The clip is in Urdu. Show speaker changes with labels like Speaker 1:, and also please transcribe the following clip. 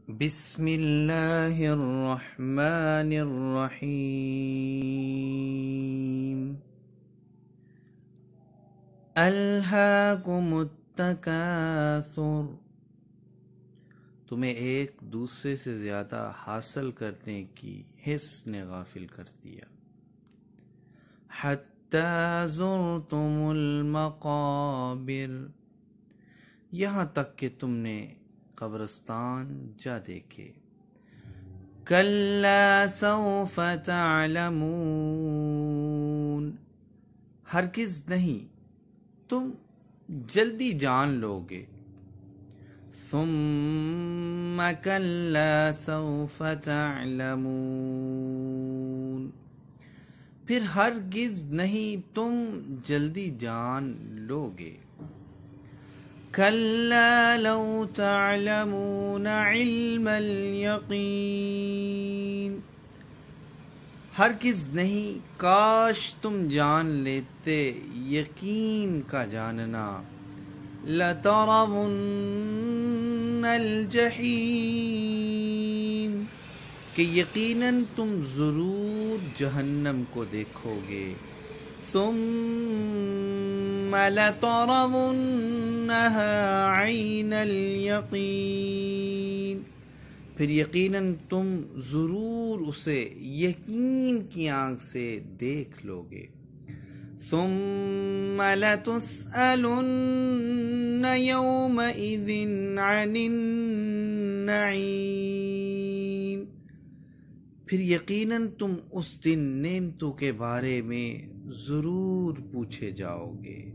Speaker 1: بسم اللہ الرحمن الرحیم الہاکم التکاثر، تمہیں ایک دوسرے سے زیادہ حاصل کرنے کی حس نے غافل کر دیا۔ حتی زرتم المقابر، یہاں تک کہ تم نے قبرستان جا دیکھے۔ کلا سوف تعلمون، ہرگز نہیں، تم جلدی جان لوگے۔ ثم کلا سوف تعلمون، پھر ہرگز نہیں تم جلدی جان لوگے۔ کلا لو تعلمون علم الیقین، ہرگز نہیں، کاش تم جان لیتے یقین کا جاننا۔ لترون الجحیم، کہ یقیناً تم ضرور جہنم کو دیکھو گے۔ ثم لترونها عین الیقین، پھر یقیناً تم ضرور اسے یقین کی آنکھ سے دیکھ لو گے۔ ثم لتسألن یومئذ عن النعیم، پھر یقیناً تم اس دن نعمتوں کے بارے میں ضرور پوچھے جاؤ گے۔